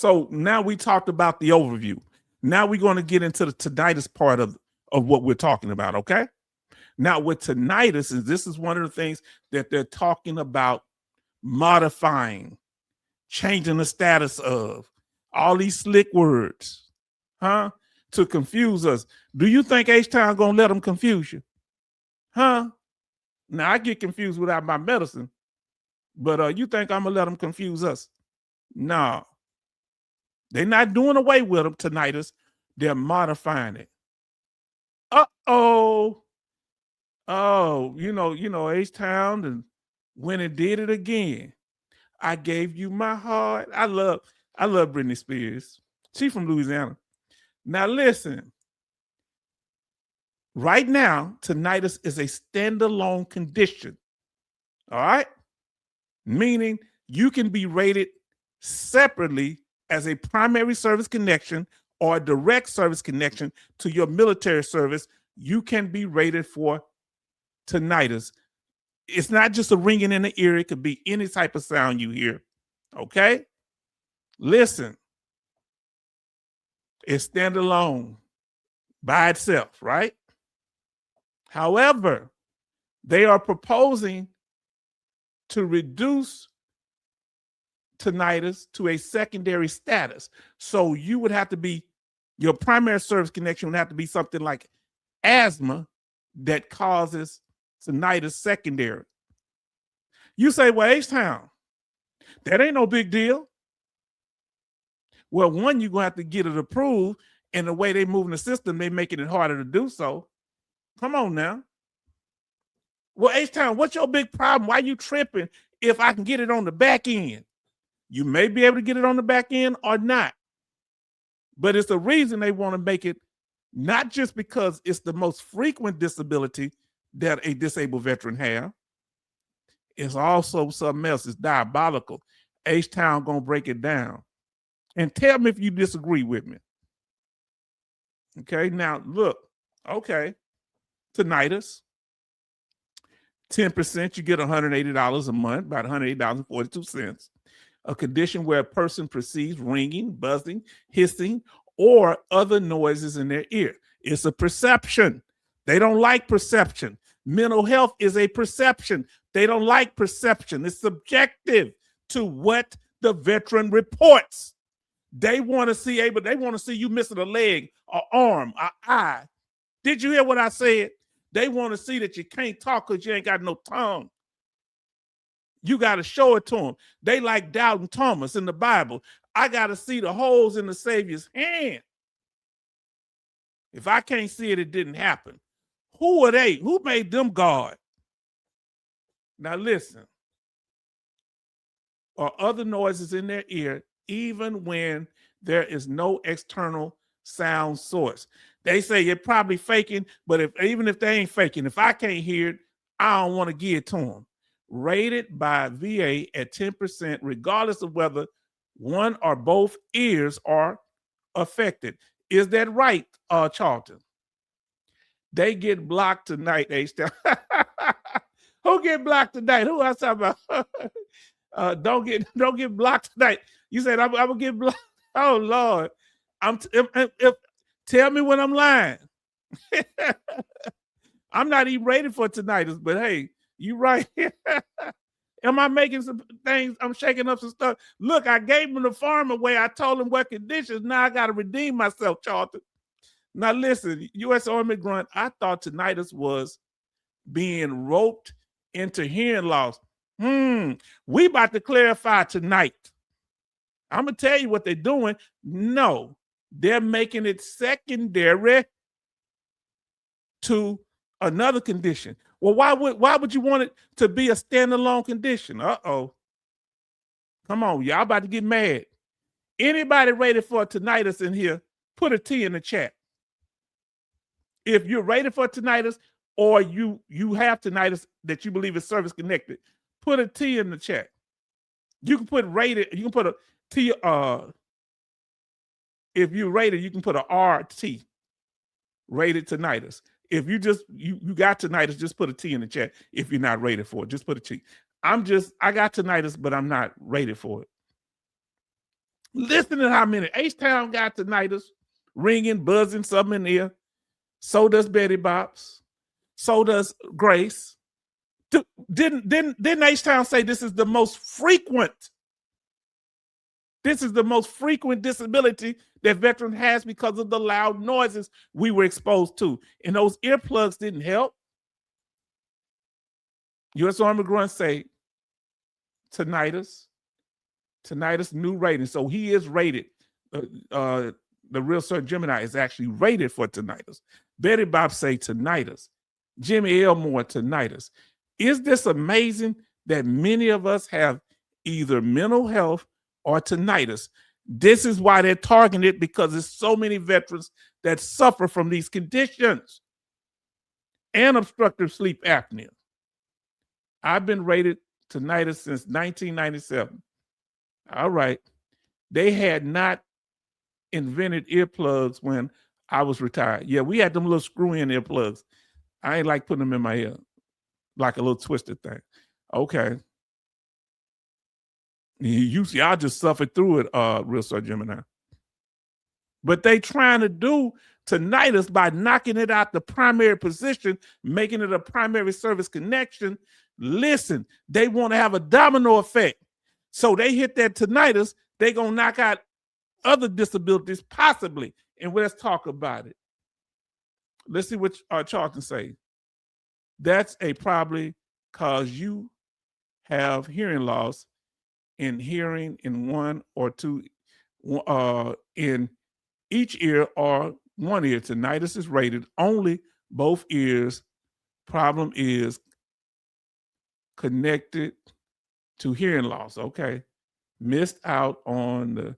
So now we talked about the overview. Now we're going to get into the tinnitus part of what we're talking about, okay? Now with tinnitus, and this is one of the things that they're talking about modifying, changing the status of, all these slick words, huh? To confuse us. Do you think H-Town gonna let them confuse you? Huh? Now I get confused without my medicine, but you think I'm gonna let them confuse us? No. They're not doing away with them, tinnitus. They're modifying it. Uh-oh. Oh, H-Town and went and did it again. I gave you my heart. I love Britney Spears. She's from Louisiana. Now listen. Right now, tinnitus is a standalone condition. All right? Meaning you can be rated separately as a primary service connection or a direct service connection to your military service. You can be rated for tinnitus. It's not just a ringing in the ear. It could be any type of sound you hear. Okay? Listen. It's standalone by itself, right? However, they are proposing to reduce tinnitus to a secondary status. So you would have to be, your primary service connection would have to be something like asthma that causes tinnitus secondary. You say, well, H-Town, that ain't no big deal. Well, one, you're going to have to get it approved, and the way they move in the system, they making it harder to do so. Come on now. Well, H-Town, what's your big problem? Why you tripping if I can get it on the back end? You may be able to get it on the back end or not. But it's the reason they want to make it not just because it's the most frequent disability that a disabled veteran have. It's also something else. It's diabolical. H-Town gonna break it down. And tell me if you disagree with me. Okay, now look. Okay, tinnitus. 10%, you get $180 a month, about $180.42. A condition where a person perceives ringing, buzzing, hissing, or other noises in their ear. It's a perception. They don't like perception. Mental health is a perception. They don't like perception. It's subjective to what the veteran reports. They want to see you missing a leg, an arm, an eye. Did you hear what I said? They want to see that you can't talk because you ain't got no tongue. You got to show it to them. They like Doubting Thomas in the Bible. I got to see the holes in the Savior's hand. If I can't see it, it didn't happen. Who are they? Who made them God? Now listen. Or other noises in their ear, even when there is no external sound source. They say you're probably faking, but even if they ain't faking, if I can't hear it, I don't want to give it to them. Rated by VA at 10%, regardless of whether one or both ears are affected. Is that right, Charlton? They get blocked tonight, H-Town. Who get blocked tonight? Who I talking about? Don't get blocked tonight. You said I'm gonna get blocked. Oh Lord, tell me when I'm lying. I'm not even rated for tinnitus, but hey, you right. Am I making some things? I'm shaking up some stuff. Look, I gave him the farm away. I told him what conditions. Now I got to redeem myself, Charlton. Now listen, U.S. Army grunt, I thought tinnitus was being roped into hearing loss. We about to clarify tonight. I'm going to tell you what they're doing. No, they're making it secondary to another condition. Well, why would you want it to be a standalone condition? Uh-oh. Come on, y'all about to get mad. Anybody rated for tinnitus in here, put a T in the chat. If you're rated for tinnitus or you have tinnitus that you believe is service connected, put a T in the chat. You can put rated, you can put a T, if you're rated, you can put a RT, rated tinnitus. If you got tinnitus, just put a T in the chat. If you're not rated for it, just put a T. I got tinnitus, but I'm not rated for it. Listen to how many. H-Town got tinnitus, ringing, buzzing, something in the ear. So does Betty Bops. So does Grace. Didn't H-Town say this is the most frequent? This is the most frequent disability that veteran has because of the loud noises we were exposed to. And those earplugs didn't help. U.S. Army Grunt say tinnitus new rating. So he is rated. The real Sir Gemini is actually rated for tinnitus. Betty Bob say tinnitus. Jimmy Elmore tinnitus. Is this amazing that many of us have either mental health or tinnitus? This is why they're targeting it, because there's so many veterans that suffer from these conditions and obstructive sleep apnea. I've been rated tinnitus since 1997. All right. They had not invented earplugs when I was retired. Yeah, we had them little screw-in earplugs. I ain't like putting them in my ear, like a little twisted thing. Okay. You see, I just suffered through it, real Sir Gemini. But they trying to do tinnitus by knocking it out the primary position, making it a primary service connection. Listen, they want to have a domino effect. So they hit that tinnitus, they going to knock out other disabilities possibly. And let's talk about it. Let's see what Charlton say. That's a probably because you have hearing loss in hearing in one or two in each ear or one ear. Tinnitus is rated only both ears. Problem is connected to hearing loss. Okay. Missed out on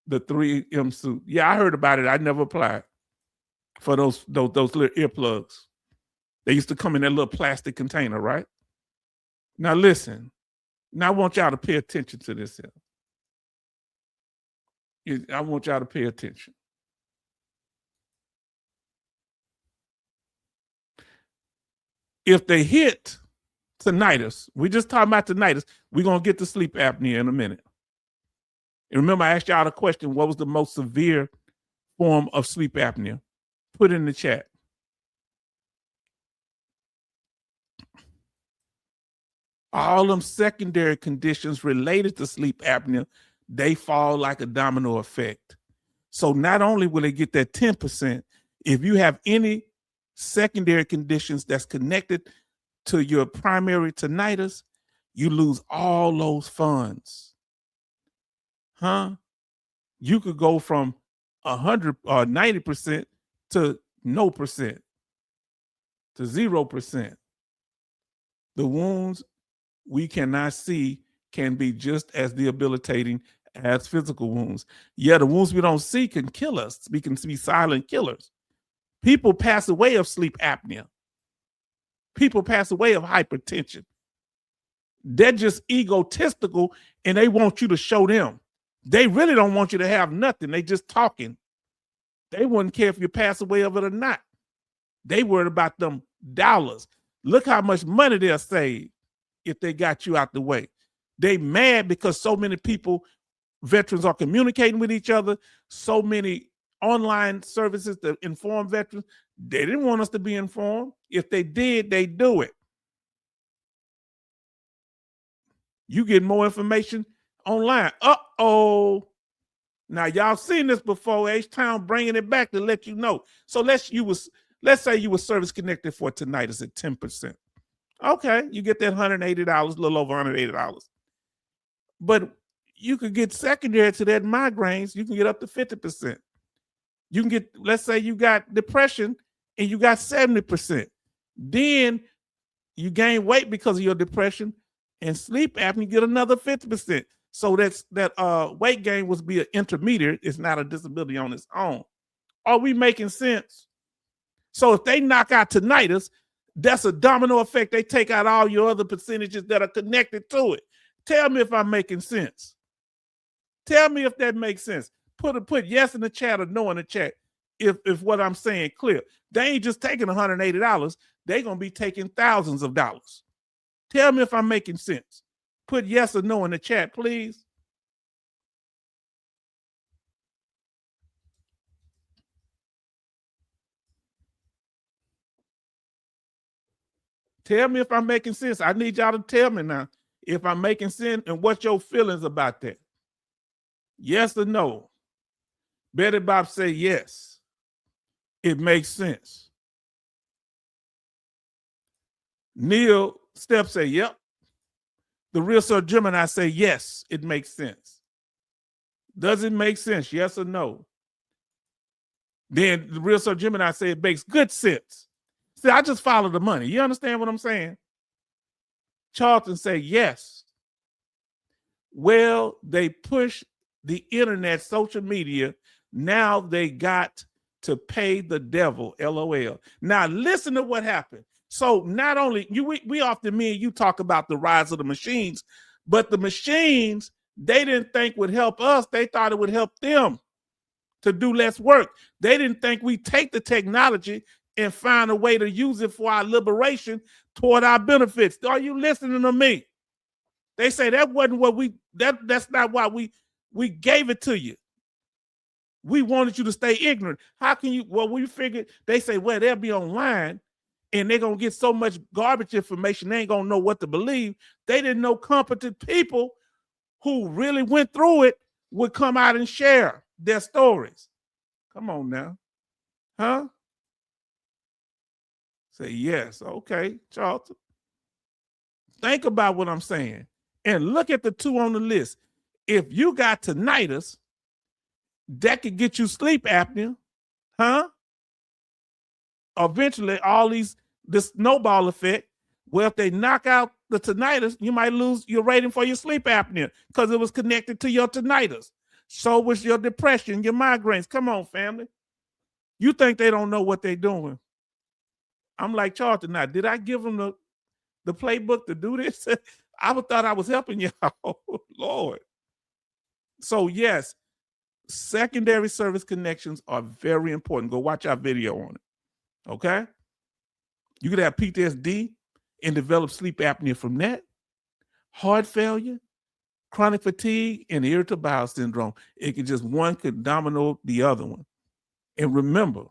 the 3M suit. Yeah, I heard about it. I never applied for those little earplugs. They used to come in that little plastic container, right? Now listen. Now I want y'all to pay attention to this here. I want y'all to pay attention. If they hit tinnitus, we just talking about tinnitus, we're going to get to sleep apnea in a minute. And remember, I asked y'all the question, what was the most severe form of sleep apnea? Put it in the chat. All them secondary conditions related to sleep apnea, they fall like a domino effect. So not only will they get that 10%, if you have any secondary conditions that's connected to your primary tinnitus, you lose all those funds. You could go from 100 or 90% to no percent, to 0%. The wounds we cannot see can be just as debilitating as physical wounds. Yeah, the wounds we don't see can kill us. We can be silent killers. People pass away of sleep apnea. People pass away of hypertension. They're just egotistical and they want you to show them. They really don't want you to have nothing. They just talking. They wouldn't care if you pass away of it or not. They worried about them dollars. Look how much money they'll save if they got you out the way. They mad because so many people, veterans, are communicating with each other. So many online services to inform veterans. They didn't want us to be informed. If they did, they do it. You get more information online. Uh-oh. Now, y'all seen this before. H-Town bringing it back to let you know. So let's say you were service connected for tinnitus at 10%. Okay, you get that $180, a little over $180. But you could get secondary to that migraines. You can get up to 50%. You can get, let's say you got depression and you got 70%. Then you gain weight because of your depression and sleep apnea, you get another 50%. So that weight gain was be an intermediate. It's not a disability on its own. Are we making sense? So if they knock out tinnitus, that's a domino effect. They take out all your other percentages that are connected to it. Tell me if I'm making sense. Tell me if that makes sense. Put yes in the chat or no in the chat if what I'm saying clear. They ain't just taking $180. They're going to be taking thousands of dollars. Tell me if I'm making sense. Put yes or no in the chat, please. Tell me if I'm making sense. I need y'all to tell me now if I'm making sense and what your feelings about that. Yes or no? Betty Bob say yes. It makes sense. Neil Steph say, yep. The real Sir Gemini say yes, it makes sense. Does it make sense? Yes or no? Then the real Sir Gemini say it makes good sense. See, I just follow the money. You understand what I'm saying? Charlton say yes. Well, they push the internet, social media. Now they got to pay the devil, LOL. Now listen to what happened. So not only we often, me and you talk about the rise of the machines, but the machines they didn't think would help us. They thought it would help them to do less work. They didn't think we'd take the technology and find a way to use it for our liberation toward our benefits. Are you listening to me? They say that wasn't what that's not why we gave it to you. We wanted you to stay ignorant. How can you? Well, we figured they say, well, they'll be online and they're gonna get so much garbage information, they ain't gonna know what to believe. They didn't know competent people who really went through it would come out and share their stories. Come on now. Huh? Say yes. Okay, Charlton. Think about what I'm saying. And look at the two on the list. If you got tinnitus, that could get you sleep apnea. Huh? Eventually, this snowball effect, well, if they knock out the tinnitus, you might lose your rating for your sleep apnea because it was connected to your tinnitus. So was your depression, your migraines. Come on, family. You think they don't know what they're doing. I'm like Charlton now. Did I give them the playbook to do this? I thought I was helping y'all. Lord. So yes, secondary service connections are very important. Go watch our video on it. Okay? You could have PTSD and develop sleep apnea from that. Heart failure, chronic fatigue, and irritable bowel syndrome. It could just one could domino the other one. And remember,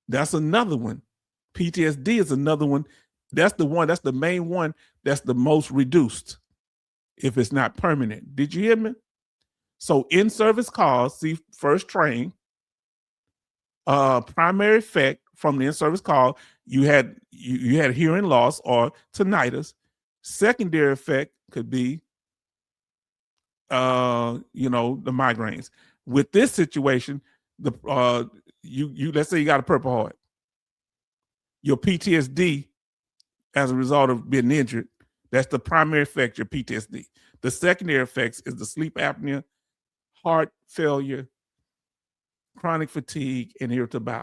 that's another one. PTSD is another one. That's the main one that's the most reduced if it's not permanent. Did you hear me? So in-service calls, see, first train, primary effect from the in-service call, you had hearing loss or tinnitus. Secondary effect could be, the migraines. With this situation, you let's say you got a Purple Heart. Your PTSD as a result of being injured, that's the primary effect, your PTSD. The secondary effects is the sleep apnea, heart failure, chronic fatigue, and irritable bowel.